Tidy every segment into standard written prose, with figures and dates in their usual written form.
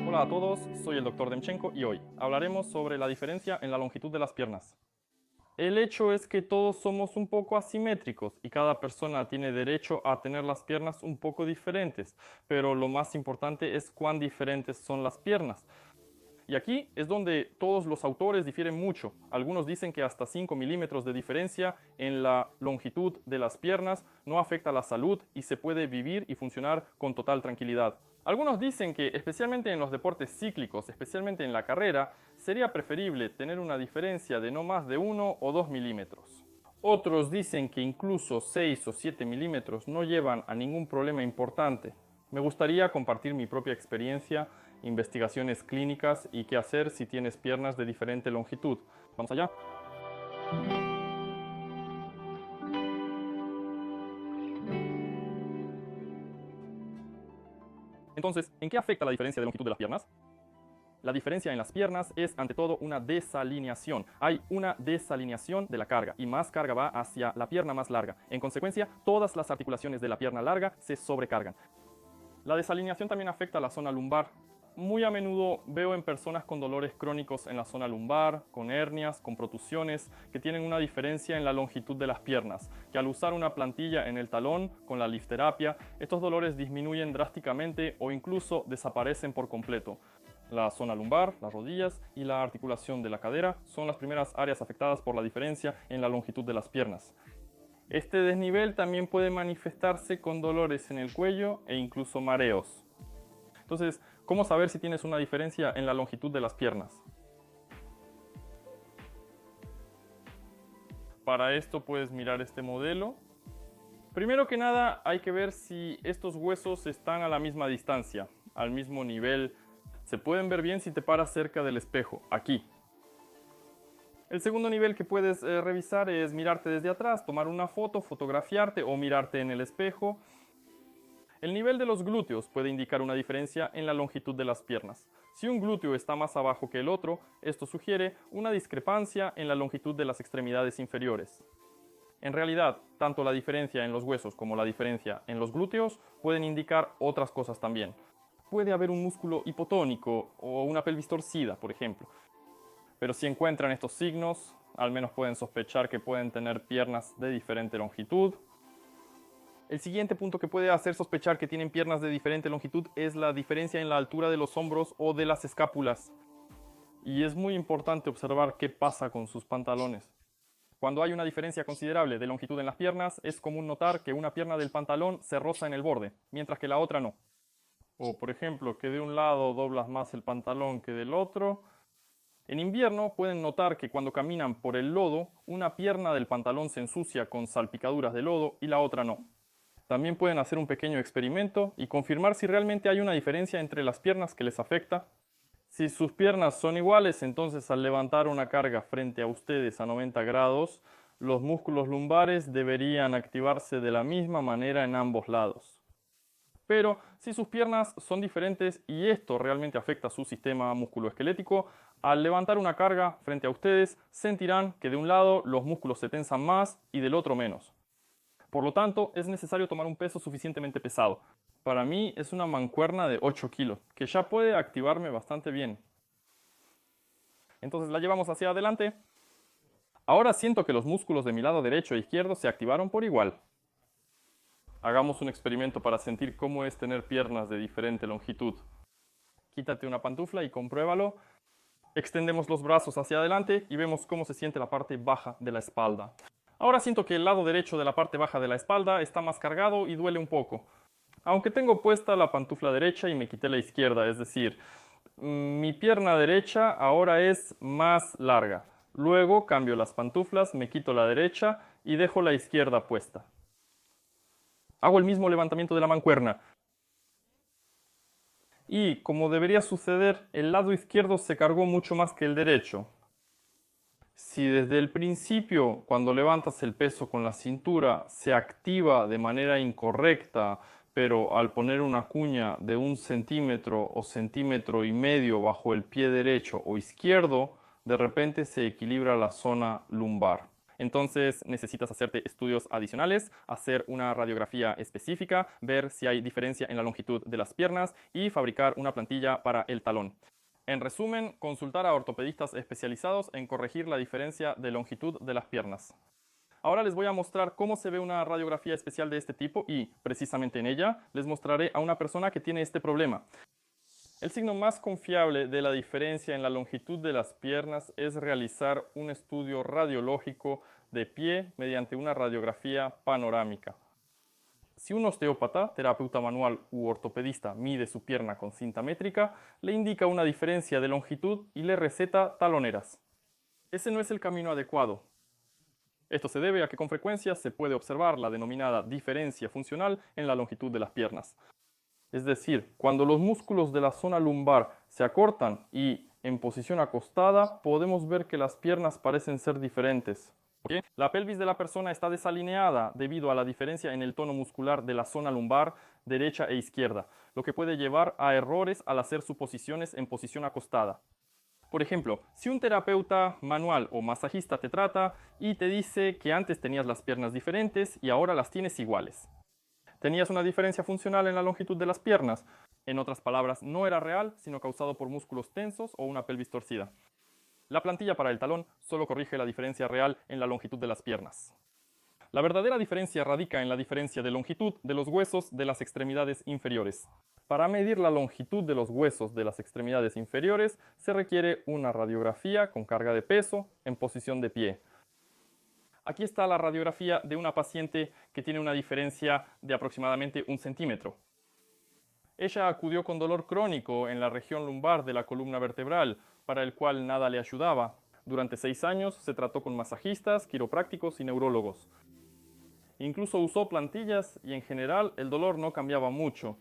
Hola a todos, soy el Dr. Demchenko y hoy hablaremos sobre la diferencia en la longitud de las piernas. El hecho es que todos somos un poco asimétricos y cada persona tiene derecho a tener las piernas un poco diferentes, pero lo más importante es cuán diferentes son las piernas. Y aquí es donde todos los autores difieren mucho. Algunos dicen que hasta 5 milímetros de diferencia en la longitud de las piernas no afecta la salud y se puede vivir y funcionar con total tranquilidad. Algunos dicen que, especialmente en los deportes cíclicos, especialmente en la carrera, sería preferible tener una diferencia de no más de 1 o 2 milímetros. Otros dicen que incluso 6 o 7 milímetros no llevan a ningún problema importante. Me gustaría compartir mi propia experiencia, investigaciones clínicas y qué hacer si tienes piernas de diferente longitud. ¿Vamos allá? Entonces, ¿en qué afecta la diferencia de longitud de las piernas? La diferencia en las piernas es ante todo una desalineación. Hay una desalineación de la carga y más carga va hacia la pierna más larga. En consecuencia, todas las articulaciones de la pierna larga se sobrecargan. La desalineación también afecta a la zona lumbar. Muy a menudo veo en personas con dolores crónicos en la zona lumbar, con hernias, con protusiones, que tienen una diferencia en la longitud de las piernas, que al usar una plantilla en el talón con la lifterapia, estos dolores disminuyen drásticamente o incluso desaparecen por completo. La zona lumbar, las rodillas y la articulación de la cadera son las primeras áreas afectadas por la diferencia en la longitud de las piernas. Este desnivel también puede manifestarse con dolores en el cuello e incluso mareos. Entonces, ¿cómo saber si tienes una diferencia en la longitud de las piernas? Para esto puedes mirar este modelo. Primero que nada, hay que ver si estos huesos están a la misma distancia, al mismo nivel. Se pueden ver bien si te paras cerca del espejo, aquí. El segundo nivel que puedes revisar es mirarte desde atrás, tomar una foto, fotografiarte o mirarte en el espejo. El nivel de los glúteos puede indicar una diferencia en la longitud de las piernas. Si un glúteo está más abajo que el otro, esto sugiere una discrepancia en la longitud de las extremidades inferiores. En realidad, tanto la diferencia en los huesos como la diferencia en los glúteos pueden indicar otras cosas también. Puede haber un músculo hipotónico o una pelvis torcida, por ejemplo. Pero si encuentran estos signos, al menos pueden sospechar que pueden tener piernas de diferente longitud. El siguiente punto que puede hacer sospechar que tienen piernas de diferente longitud es la diferencia en la altura de los hombros o de las escápulas. Y es muy importante observar qué pasa con sus pantalones. Cuando hay una diferencia considerable de longitud en las piernas, es común notar que una pierna del pantalón se roza en el borde, mientras que la otra no. O, por ejemplo, que de un lado doblas más el pantalón que del otro. En invierno pueden notar que cuando caminan por el lodo, una pierna del pantalón se ensucia con salpicaduras de lodo y la otra no. También pueden hacer un pequeño experimento y confirmar si realmente hay una diferencia entre las piernas que les afecta. Si sus piernas son iguales, entonces al levantar una carga frente a ustedes a 90 grados, los músculos lumbares deberían activarse de la misma manera en ambos lados. Pero si sus piernas son diferentes y esto realmente afecta a su sistema musculoesquelético, al levantar una carga frente a ustedes, sentirán que de un lado los músculos se tensan más y del otro menos. Por lo tanto, es necesario tomar un peso suficientemente pesado. Para mí es una mancuerna de 8 kilos, que ya puede activarme bastante bien. Entonces la llevamos hacia adelante. Ahora siento que los músculos de mi lado derecho e izquierdo se activaron por igual. Hagamos un experimento para sentir cómo es tener piernas de diferente longitud. Quítate una pantufla y compruébalo. Extendemos los brazos hacia adelante y vemos cómo se siente la parte baja de la espalda. Ahora siento que el lado derecho de la parte baja de la espalda está más cargado y duele un poco. Aunque tengo puesta la pantufla derecha y me quité la izquierda, es decir, mi pierna derecha ahora es más larga. Luego cambio las pantuflas, me quito la derecha y dejo la izquierda puesta. Hago el mismo levantamiento de la mancuerna. Y, como debería suceder, el lado izquierdo se cargó mucho más que el derecho. Si desde el principio, cuando levantas el peso con la cintura, se activa de manera incorrecta, pero al poner una cuña de 1 centímetro o 1,5 centímetros bajo el pie derecho o izquierdo, de repente se equilibra la zona lumbar. Entonces necesitas hacerte estudios adicionales, hacer una radiografía específica, ver si hay diferencia en la longitud de las piernas y fabricar una plantilla para el talón. En resumen, consultar a ortopedistas especializados en corregir la diferencia de longitud de las piernas. Ahora les voy a mostrar cómo se ve una radiografía especial de este tipo y, precisamente en ella, les mostraré a una persona que tiene este problema. El signo más confiable de la diferencia en la longitud de las piernas es realizar un estudio radiológico de pie mediante una radiografía panorámica. Si un osteópata, terapeuta manual u ortopedista mide su pierna con cinta métrica, le indica una diferencia de longitud y le receta taloneras. Ese no es el camino adecuado. Esto se debe a que con frecuencia se puede observar la denominada diferencia funcional en la longitud de las piernas. Es decir, cuando los músculos de la zona lumbar se acortan y en posición acostada, podemos ver que las piernas parecen ser diferentes. ¿Okay? La pelvis de la persona está desalineada debido a la diferencia en el tono muscular de la zona lumbar derecha e izquierda, lo que puede llevar a errores al hacer suposiciones en posición acostada. Por ejemplo, si un terapeuta manual o masajista te trata y te dice que antes tenías las piernas diferentes y ahora las tienes iguales. Tenías una diferencia funcional en la longitud de las piernas. En otras palabras, no era real, sino causado por músculos tensos o una pelvis torcida. La plantilla para el talón solo corrige la diferencia real en la longitud de las piernas. La verdadera diferencia radica en la diferencia de longitud de los huesos de las extremidades inferiores. Para medir la longitud de los huesos de las extremidades inferiores se requiere una radiografía con carga de peso en posición de pie. Aquí está la radiografía de una paciente que tiene una diferencia de aproximadamente 1 centímetro. Ella acudió con dolor crónico en la región lumbar de la columna vertebral, para el cual nada le ayudaba. Durante 6 años se trató con masajistas, quiroprácticos y neurólogos. Incluso usó plantillas y en general el dolor no cambiaba mucho.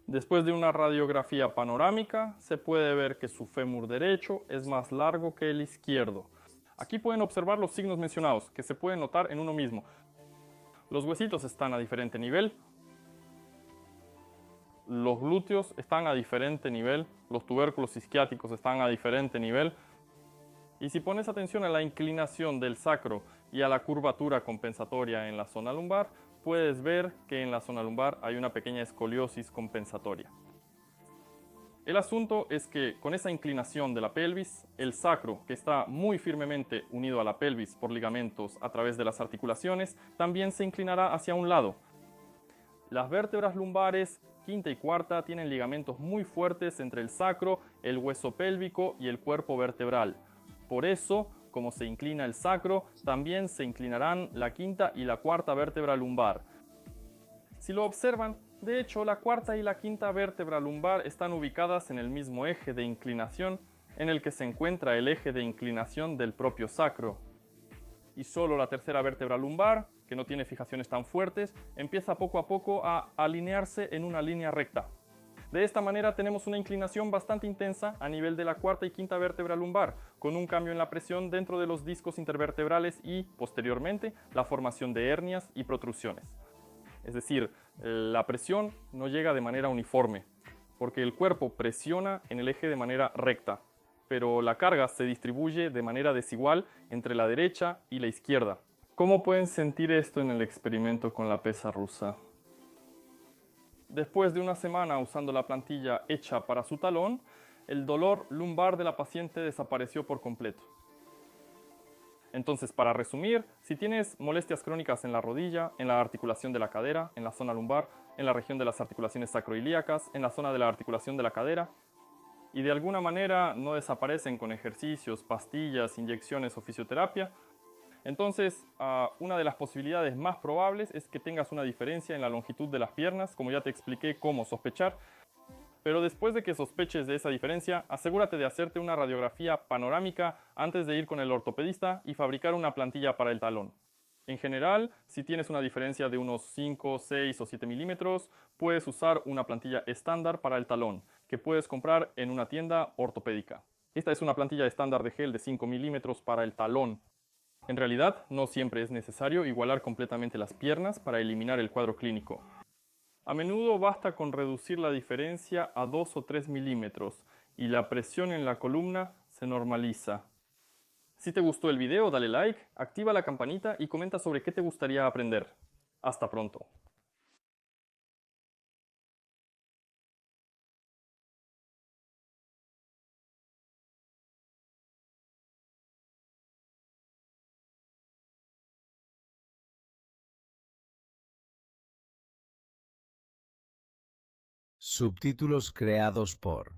Después de una radiografía panorámica, se puede ver que su fémur derecho es más largo que el izquierdo. Aquí pueden observar los signos mencionados, que se pueden notar en uno mismo. Los huesitos están a diferente nivel. Los glúteos están a diferente nivel. Los tubérculos isquiáticos están a diferente nivel. Y si pones atención a la inclinación del sacro y a la curvatura compensatoria en la zona lumbar, puedes ver que en la zona lumbar hay una pequeña escoliosis compensatoria. El asunto es que con esa inclinación de la pelvis, el sacro, que está muy firmemente unido a la pelvis por ligamentos a través de las articulaciones, también se inclinará hacia un lado. Las vértebras lumbares quinta y cuarta tienen ligamentos muy fuertes entre el sacro, el hueso pélvico y el cuerpo vertebral. Por eso, como se inclina el sacro, también se inclinarán la quinta y la cuarta vértebra lumbar. Si lo observan, de hecho, la cuarta y la quinta vértebra lumbar están ubicadas en el mismo eje de inclinación en el que se encuentra el eje de inclinación del propio sacro. Y solo la tercera vértebra lumbar, que no tiene fijaciones tan fuertes, empieza poco a poco a alinearse en una línea recta. De esta manera tenemos una inclinación bastante intensa a nivel de la cuarta y quinta vértebra lumbar, con un cambio en la presión dentro de los discos intervertebrales y, posteriormente, la formación de hernias y protrusiones. Es decir, la presión no llega de manera uniforme, porque el cuerpo presiona en el eje de manera recta, pero la carga se distribuye de manera desigual entre la derecha y la izquierda. ¿Cómo pueden sentir esto en el experimento con la pesa rusa? Después de una semana usando la plantilla hecha para su talón, el dolor lumbar de la paciente desapareció por completo. Entonces, para resumir, si tienes molestias crónicas en la rodilla, en la articulación de la cadera, en la zona lumbar, en la región de las articulaciones sacroiliacas, en la zona de la articulación de la cadera, y de alguna manera no desaparecen con ejercicios, pastillas, inyecciones o fisioterapia, entonces una de las posibilidades más probables es que tengas una diferencia en la longitud de las piernas, como ya te expliqué cómo sospechar. Pero después de que sospeches de esa diferencia, asegúrate de hacerte una radiografía panorámica antes de ir con el ortopedista y fabricar una plantilla para el talón. En general, si tienes una diferencia de unos 5, 6 o 7 milímetros, puedes usar una plantilla estándar para el talón, que puedes comprar en una tienda ortopédica. Esta es una plantilla estándar de gel de 5 milímetros para el talón. En realidad, no siempre es necesario igualar completamente las piernas para eliminar el cuadro clínico. A menudo basta con reducir la diferencia a 2 o 3 milímetros y la presión en la columna se normaliza. Si te gustó el video, dale like, activa la campanita y comenta sobre qué te gustaría aprender. Hasta pronto. Subtítulos creados por